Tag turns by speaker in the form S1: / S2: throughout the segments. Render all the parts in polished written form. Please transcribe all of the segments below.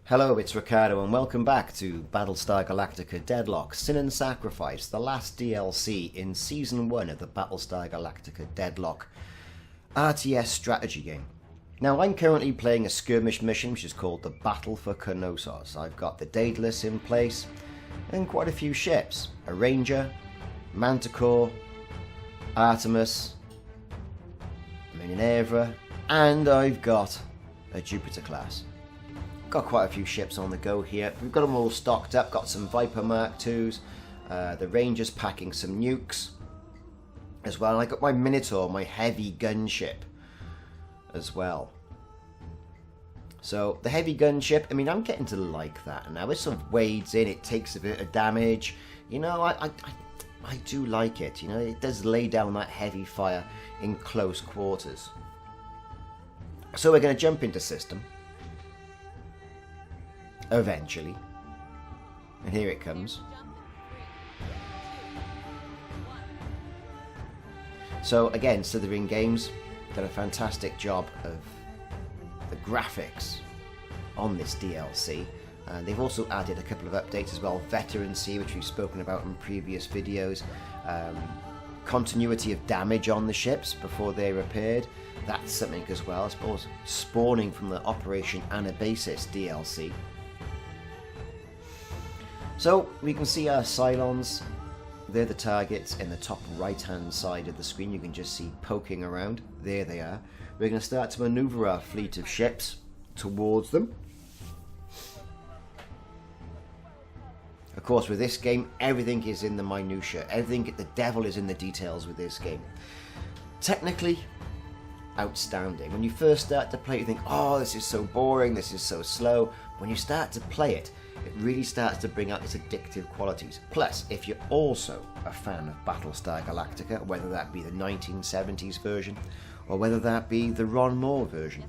S1: Hello, it's Ricardo and welcome back to Battlestar Galactica Deadlock, Sin and Sacrifice, the last DLC in Season 1 of the Battlestar Galactica Deadlock RTS strategy game. Now, I'm currently playing a skirmish mission which is called the Battle for Knossos. I've got the Daedalus in place and quite a few ships. A Ranger, Manticore, Artemis, Minerva, and I've got a Jupiter class. Got quite a few ships on the go here. We've got them all stocked up. Got some Viper Mark IIs. The Rangers packing some nukes as well. And I got my Minotaur, my heavy gunship as well. So the heavy gunship, I mean, I'm getting to like that now. It sort of wades in. It takes a bit of damage. You know, I do like it. You know, it does lay down that heavy fire in close quarters. So we're going to jump into system. Eventually. And here it comes. So again, Slithering Games done a fantastic job of the graphics on this DLC. And they've also added a couple of updates as well. Veterancy, which we've spoken about in previous videos. Continuity of damage on the ships before they're repaired. That's something as well. I suppose spawning from the Operation Anabasis DLC. So we can see our Cylons. They're the targets in the top right hand side of the screen. You can just see poking around. There they are. We're going to start to maneuver our fleet of ships towards them. Of course, with this game, everything is in the minutiae. The devil is in the details with this game. Technically, outstanding. When you first start to play, you think, oh, this is so boring, this is so slow. When you start to play it, it really starts to bring out its addictive qualities. Plus, if you're also a fan of Battlestar Galactica, whether that be the 1970s version, or whether that be the Ron Moore version.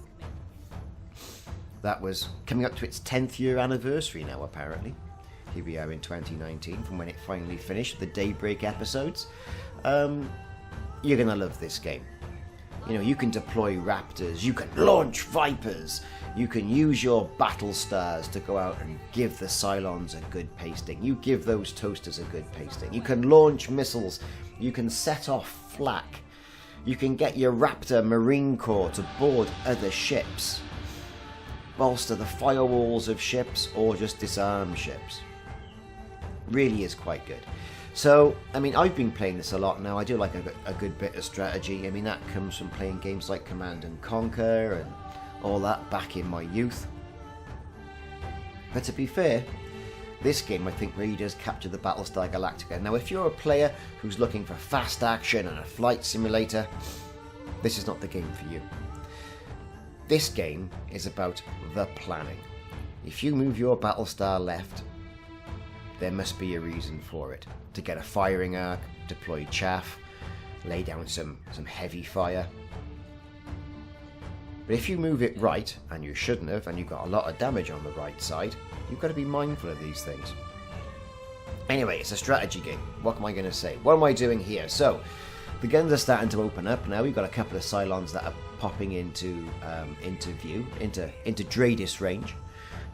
S1: That was coming up to its 10th year anniversary now, apparently. Here we are in 2019, from when it finally finished, the Daybreak episodes. You're going to love this game. You know, you can deploy Raptors, you can launch Vipers, you can use your battle stars to go out and give the Cylons a good pasting. You give those toasters a good pasting. You can launch missiles, you can set off flak, you can get your Raptor Marine Corps to board other ships, bolster the firewalls of ships, or just disarm ships. Really is quite good. So, I mean, I've been playing this a lot now. I do like a good bit of strategy. I mean, that comes from playing games like Command and Conquer and all that back in my youth. But to be fair, this game I think really does capture the Battlestar Galactica. Now, if you're a player who's looking for fast action and a flight simulator, this is not the game for you. This game is about the planning. If you move your Battlestar left, there must be a reason for it. To get a firing arc, deploy chaff, lay down some heavy fire. But if you move it right, and you shouldn't have, and you've got a lot of damage on the right side, you've got to be mindful of these things. Anyway, it's a strategy game. What am I going to say? What am I doing here? So, the guns are starting to open up now. We've got a couple of Cylons that are popping into view, into Daedalus range.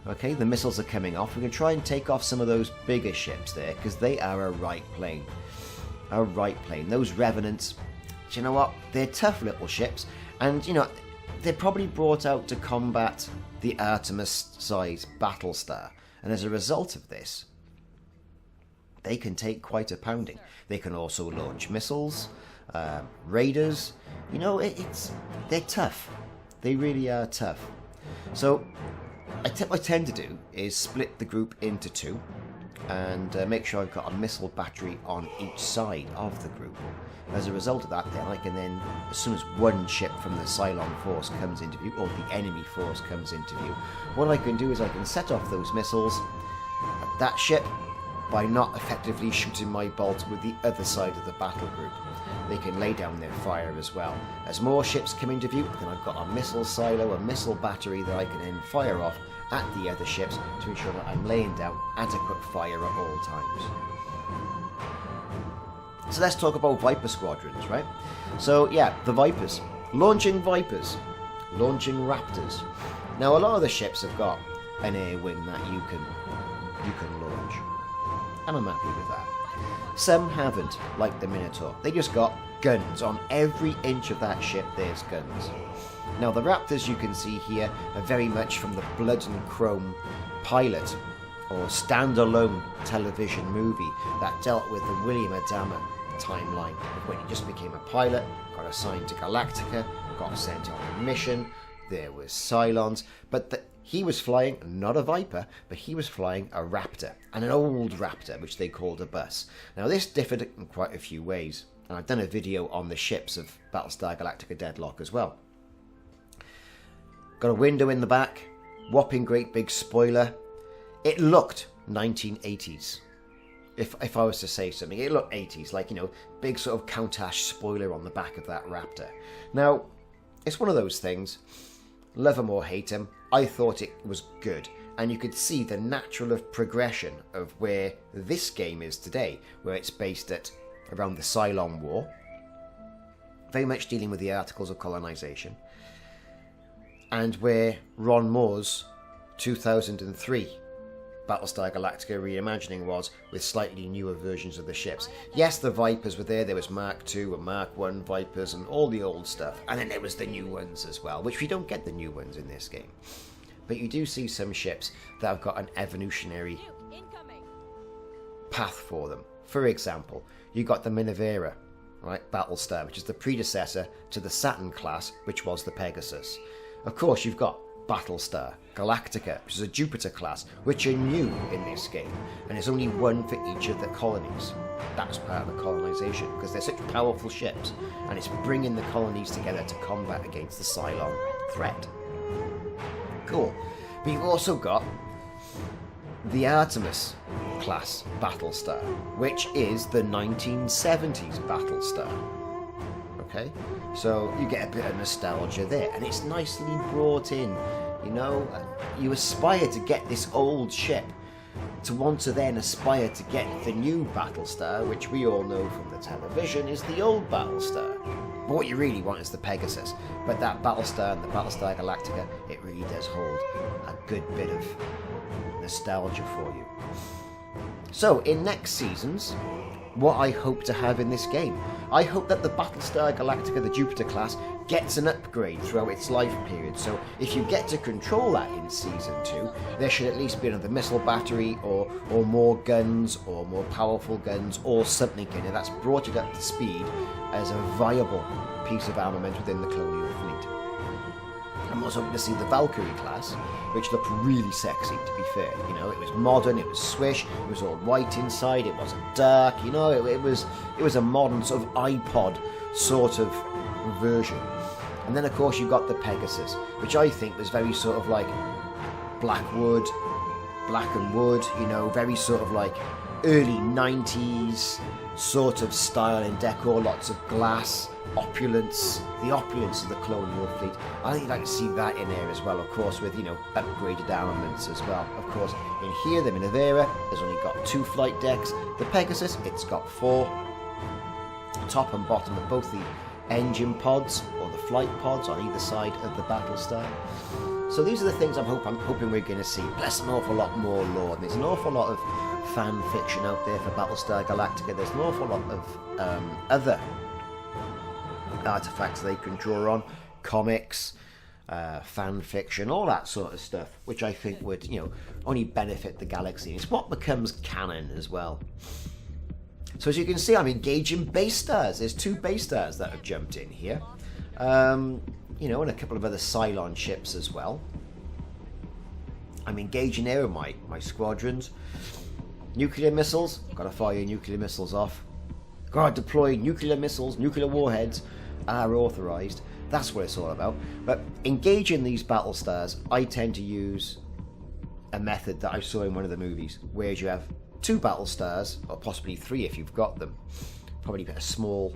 S1: Okay, the missiles are coming off. We're going to try and take off some of those bigger ships there, because they are a right plane. A right plane. Those Revenants, do you know what? They're tough little ships, and, you know, they're probably brought out to combat the Artemis-sized Battlestar, and as a result of this, they can take quite a pounding. They can also launch missiles, raiders. You know, they're tough. They really are tough. So, what I tend to do is split the group into two and make sure I've got a missile battery on each side of the group. As a result of that, then I can then, as soon as one ship from the Cylon force comes into view, or the enemy force comes into view, what I can do is I can set off those missiles at that ship by not effectively shooting my bolt with the other side of the battle group. They can lay down their fire as well. As more ships come into view, then I've got a missile silo, a missile battery that I can then fire off at the other ships to ensure that I'm laying down adequate fire at all times. So let's talk about Viper squadrons, right? So yeah, the Vipers. Launching Vipers. Launching Raptors. Now a lot of the ships have got an air wing that you can launch. And I'm happy with that. Some haven't, like the Minotaur. They just got guns. On every inch of that ship there's guns. Now the Raptors you can see here are very much from the Blood and Chrome pilot or standalone television movie that dealt with the William Adama timeline of when he just became a pilot, got assigned to Galactica, got sent on a mission. There was Cylons, but he was flying not a Viper, but he was flying a Raptor, and an old Raptor, which they called a bus. Now this differed in quite a few ways, and I've done a video on the ships of Battlestar Galactica Deadlock as well. Got a window in the back, whopping great big spoiler. It looked 1980s. If I was to say something, it looked 80s, like, you know, big sort of Countach spoiler on the back of that Raptor. Now, it's one of those things, love him or hate him, I thought it was good. And you could see the natural progression of where this game is today, where it's based at around the Cylon War, very much dealing with the Articles of Colonization, and where Ron Moore's 2003 Battlestar Galactica reimagining was, with slightly newer versions of the ships. Yes, the Vipers were there was Mark II and Mark I Vipers and all the old stuff, and then there was the new ones as well, which we don't get the new ones in this game. But you do see some ships that have got an evolutionary path for them. For example, you got the Minerva, right, Battlestar, which is the predecessor to the Saturn class, which was the Pegasus. Of course, you've got Battlestar Galactica, which is a Jupiter class, which are new in this game, and there's only one for each of the colonies. That's part of the colonization, because they're such powerful ships, and it's bringing the colonies together to combat against the Cylon threat. Cool. But you've also got the Artemis class Battlestar, which is the 1970s Battlestar. Okay, so you get a bit of nostalgia there, and it's nicely brought in. You know, you aspire to get this old ship to want to then aspire to get the new Battlestar, which we all know from the television is the old Battlestar. But what you really want is the Pegasus. But that Battlestar and the Battlestar Galactica, it really does hold a good bit of nostalgia for you. So, in next seasons, what I hope to have in this game, I hope that the Battlestar Galactica, the Jupiter class, gets an upgrade throughout its life period. So if you get to control that in Season 2, there should at least be another missile battery or more guns or more powerful guns or something in it that's brought it up to speed as a viable piece of armament within the Colonial Fleet. I'm also hoping to see the Valkyrie class, which looked really sexy, to be fair. You know, it was modern, it was swish, it was all white inside, it wasn't dark, you know, it was a modern sort of iPod sort of version. And then of course you got the Pegasus, which I think was very sort of like black and wood, you know, very sort of like early 90s sort of style and decor, lots of glass, opulence, the opulence of the Colonial Fleet. I think you'd like to see that in there as well, of course, with, you know, upgraded armaments as well. Of course, in here, the Minerva has only got 2 flight decks. The Pegasus, it's got 4. Top and bottom of both the engine pods, or the flight pods, on either side of the Battlestar. So these are the things I'm hoping we're going to see, plus an awful lot more lore. And there's an awful lot of fan fiction out there for Battlestar Galactica. There's an awful lot of other artifacts they can draw on, comics, fan fiction, all that sort of stuff, which I think would, you know, only benefit the galaxy. It's what becomes canon as well. So as you can see, I'm engaging base stars. There's 2 base stars that have jumped in here, you know, and a couple of other Cylon ships as well. I'm engaging there with my squadrons. Nuclear missiles, gotta fire your nuclear missiles off. Gotta deploy nuclear missiles, nuclear warheads are authorized. That's what it's all about. But engaging these battle stars, I tend to use a method that I saw in one of the movies, where you have 2 battle stars, or possibly 3 if you've got them. Probably a smaller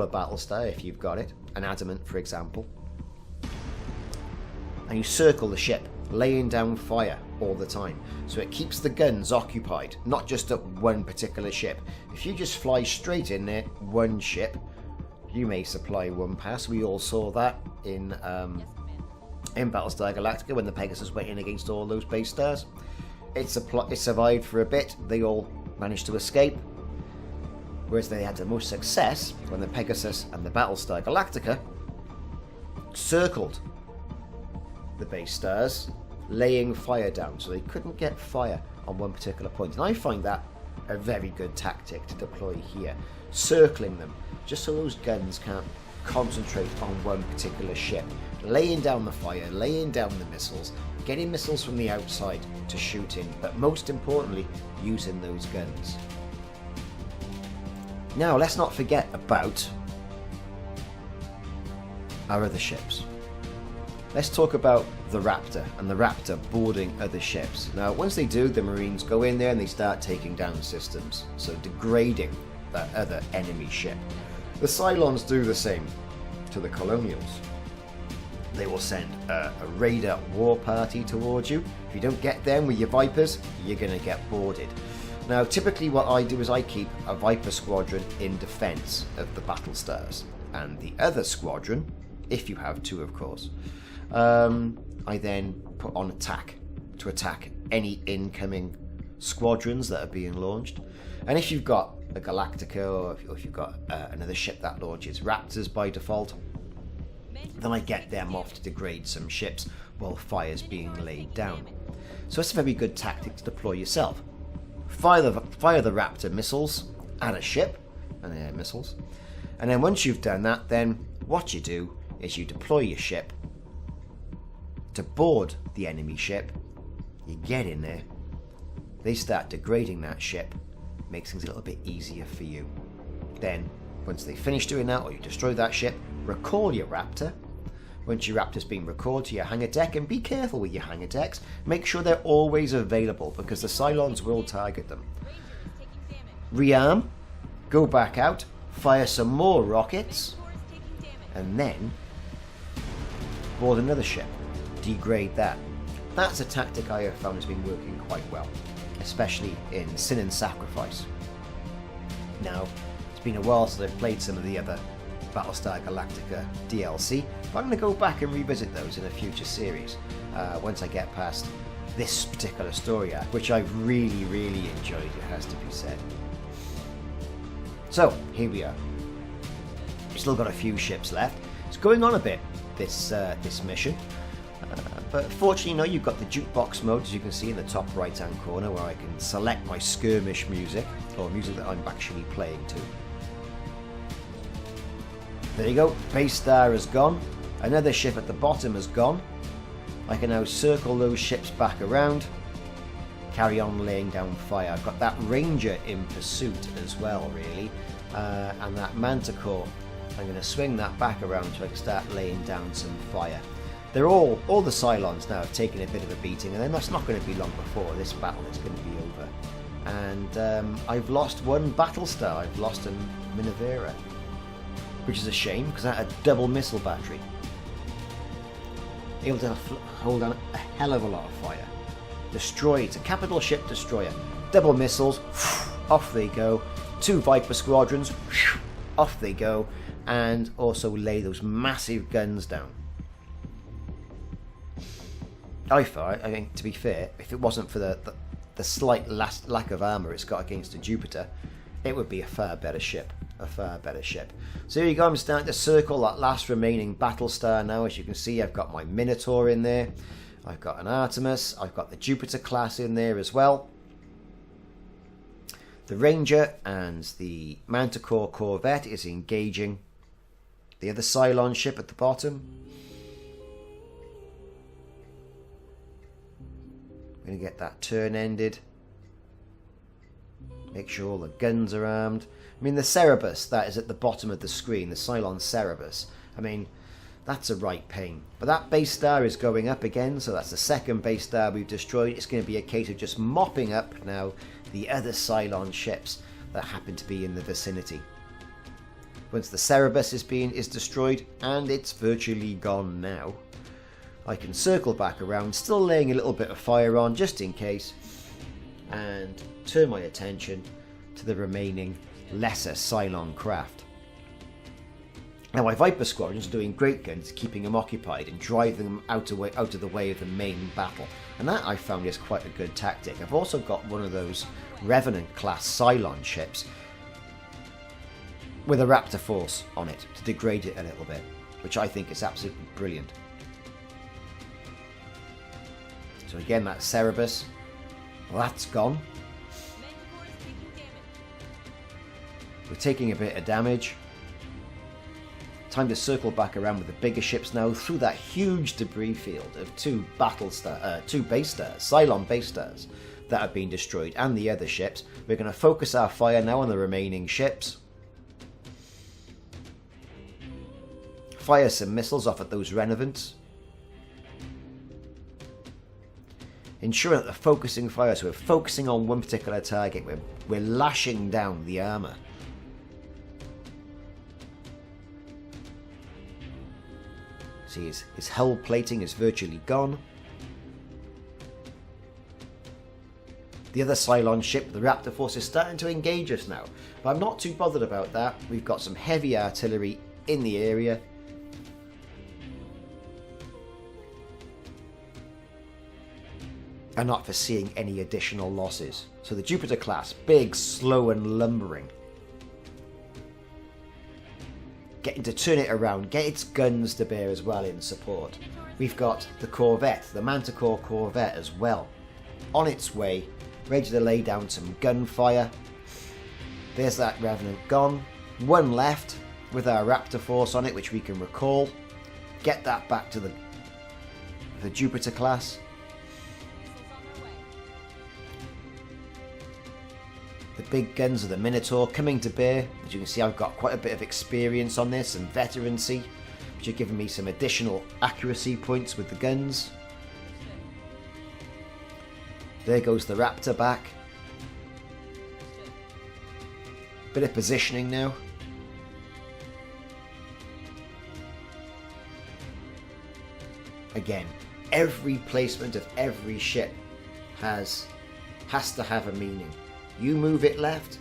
S1: battle star if you've got it, an adamant for example. And you circle the ship, laying down fire all the time, so it keeps the guns occupied, not just at one particular ship. If you just fly straight in there, one ship, you may supply one pass. We all saw that in in Battlestar Galactica when the Pegasus went in against all those base stars. It survived for a bit. They all managed to escape. Whereas they had the most success when the Pegasus and the Battlestar Galactica circled the base stars, laying fire down, so they couldn't get fire on one particular point. And I find that a very good tactic to deploy here, circling them, just so those guns can't concentrate on one particular ship, laying down the fire, laying down the missiles, getting missiles from the outside to shoot in, but most importantly, using those guns. Now, let's not forget about our other ships. Let's talk about the Raptor and the Raptor boarding other ships. Now, once they do, the Marines go in there and they start taking down systems, so degrading that other enemy ship. The Cylons do the same to the Colonials. They will send a raider war party towards you. If you don't get them with your Vipers, you're going to get boarded. Now, typically what I do is I keep a Viper squadron in defense of the Battlestars, and the other squadron, if you have two of course, I then put on attack to attack any incoming squadrons that are being launched. And if you've got a Galactica, or if you've got another ship that launches Raptors by default, then I get them off to degrade some ships while fire's being laid down. So it's a very good tactic to deploy yourself. Fire the Raptor missiles at a ship, and air missiles, and then once you've done that, then what you do is you deploy your ship to board the enemy ship. You get in there, they start degrading that ship, makes things a little bit easier for you. Then, once they finish doing that, or you destroy that ship, recall your Raptor. Once your Raptor's been recalled to your hangar deck, and be careful with your hangar decks, make sure they're always available because the Cylons will target them. Rearm, go back out, fire some more rockets, and then board another ship, degrade that. That's a tactic I have found has been working quite well, especially in Sin and Sacrifice. Now, it's been a while since I've played some of the other Battlestar Galactica DLC, but I'm going to go back and revisit those in a future series once I get past this particular story arc, which I've really enjoyed, it has to be said. So, here we are. We've still got a few ships left. It's going on a bit, this mission. But fortunately, you've got the jukebox mode, as you can see in the top right hand corner, where I can select my skirmish music, or music that I'm actually playing to. There you go, base star has gone, another ship at the bottom has gone. I can now circle those ships back around, carry on laying down fire. I've got that Ranger in pursuit as well, really, and that Manticore. I'm going to swing that back around so I can start laying down some fire. They're all the Cylons now have taken a bit of a beating, and then that's not going to be long before this battle is going to be over. And I've lost one Battlestar, I've lost a Minerva, which is a shame because I had a double missile battery, able to hold on a hell of a lot of fire. Destroy, it's a capital ship destroyer. Double missiles, off they go. 2 Viper squadrons, off they go, and also lay those massive guns down. I think, to be fair, if it wasn't for the slight lack of armour it's got against a Jupiter, it would be a far better ship. So here you go, I'm starting to circle that last remaining Battlestar now. As you can see, I've got my Minotaur in there, I've got an Artemis, I've got the Jupiter class in there as well. The Ranger and the Manticore Corvette is engaging the other Cylon ship at the bottom. I'm going to get that turn ended. Make sure all the guns are armed. I mean, the Cerberus that is at the bottom of the screen, the Cylon Cerberus, I mean, that's a right pain. But that base star is going up again, so that's the second base star we've destroyed. It's going to be a case of just mopping up now the other Cylon ships that happen to be in the vicinity. Once the Cerberus is destroyed, and it's virtually gone now, I can circle back around, still laying a little bit of fire on just in case, and turn my attention to the remaining lesser Cylon craft. Now my Viper squadrons are doing great guns, keeping them occupied and driving them out of the way of the main battle. And that I found is quite a good tactic. I've also got one of those Revenant class Cylon ships with a Raptor force on it to degrade it a little bit, which I think is absolutely brilliant. So again, that Cerebus, well, that's gone. We're taking a bit of damage. Time to circle back around with the bigger ships now through that huge debris field of two base stars, Cylon base stars that have been destroyed, and the other ships. We're going to focus our fire now on the remaining ships. Fire some missiles off at those Revenants. Ensuring that the focusing fire, so we're focusing on one particular target, we're lashing down the armour. See, his hull plating is virtually gone. The other Cylon ship, the Raptor force, is starting to engage us now, but I'm not too bothered about that. We've got some heavy artillery in the area. I'm not foreseeing any additional losses. So the Jupiter class, big, slow and lumbering. Getting to turn it around, get its guns to bear as well in support. We've got the Corvette, the Manticore Corvette as well, on its way, ready to lay down some gunfire. There's that Revenant gone. One left with our Raptor force on it, which we can recall. Get that back to the Jupiter class. The big guns of the Minotaur coming to bear. As you can see, I've got quite a bit of experience on this and veterancy, which are giving me some additional accuracy points with the guns. There goes the Raptor back. Bit of positioning now. Again, every placement of every ship has to have a meaning. You move it left,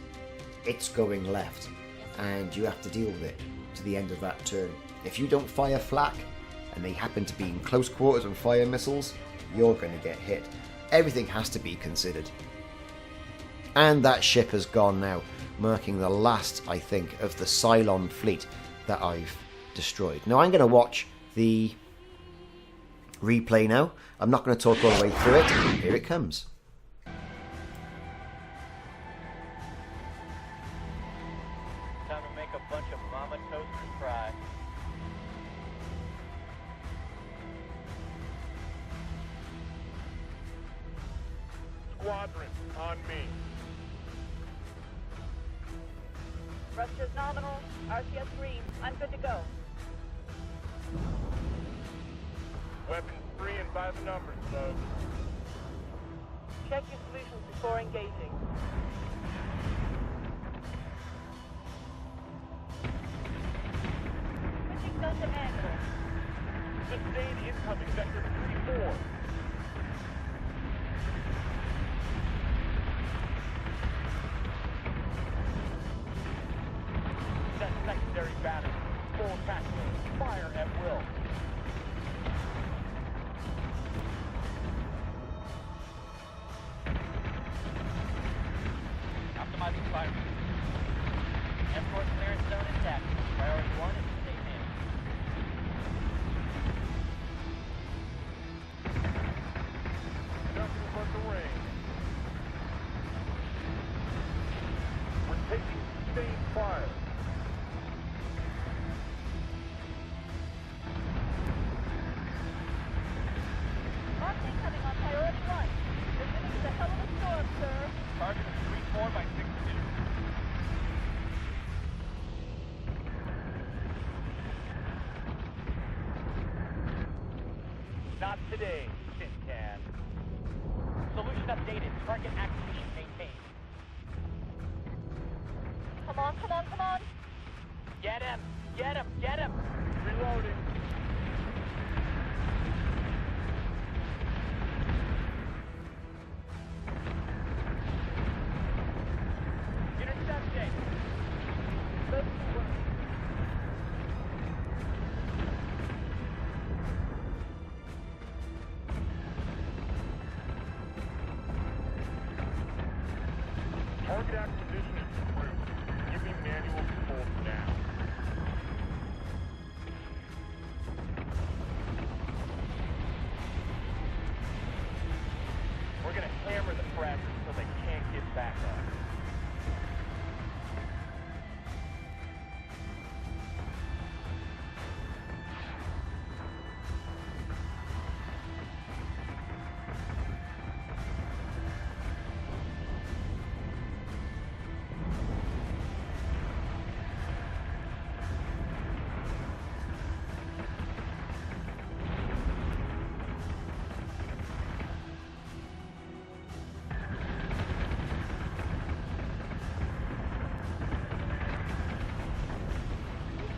S1: it's going left, and you have to deal with it to the end of that turn. If you don't fire flak, and they happen to be in close quarters and fire missiles, you're going to get hit. Everything has to be considered. And that ship has gone now, marking the last, I think, of the Cylon fleet that I've destroyed. Now I'm going to watch the replay now. I'm not going to talk all the way through it. Here it comes.
S2: Squadron, on me.
S3: Thrusters nominal, RCS green. I'm good to go.
S2: Weapons free and by the numbers, folks.
S3: Check your solutions before engaging. Switching gun to manual.
S2: Sustain incoming sector 3-4. Secondary battery, full tactical, fire at will. Optimizing fire. Escort clearance zone intact. Priority 1 is to stay in. Nothing but the rain. We're taking sustained fire. Not today, Tin-Can. Solution updated. Target acquisition maintained.
S3: Come on, come on, come on.
S2: Get him! Get him! Get him! Reloading. Intercepting.
S4: Target acquisition is approved. Give me manual controls now. We're gonna hammer the fragments so they can't get back up.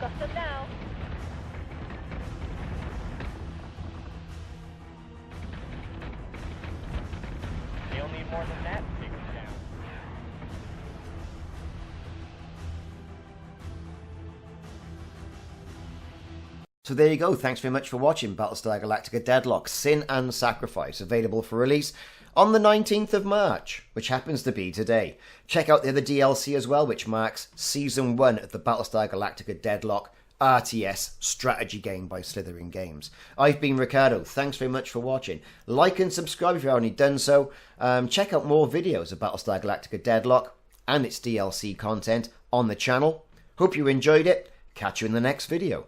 S3: Got them now.
S2: They'll need more than that to take us down.
S1: So there you go. Thanks very much for watching Battlestar Galactica Deadlock, Sin and Sacrifice, available for release on the 19th of March, which happens to be today. Check out the other DLC as well, which marks Season 1 of the Battlestar Galactica Deadlock RTS strategy game by Slithering Games. I've been Ricardo. Thanks very much for watching. Like and subscribe if you've already done so. Check out more videos of Battlestar Galactica Deadlock and its DLC content on the channel. Hope you enjoyed it. Catch you in the next video.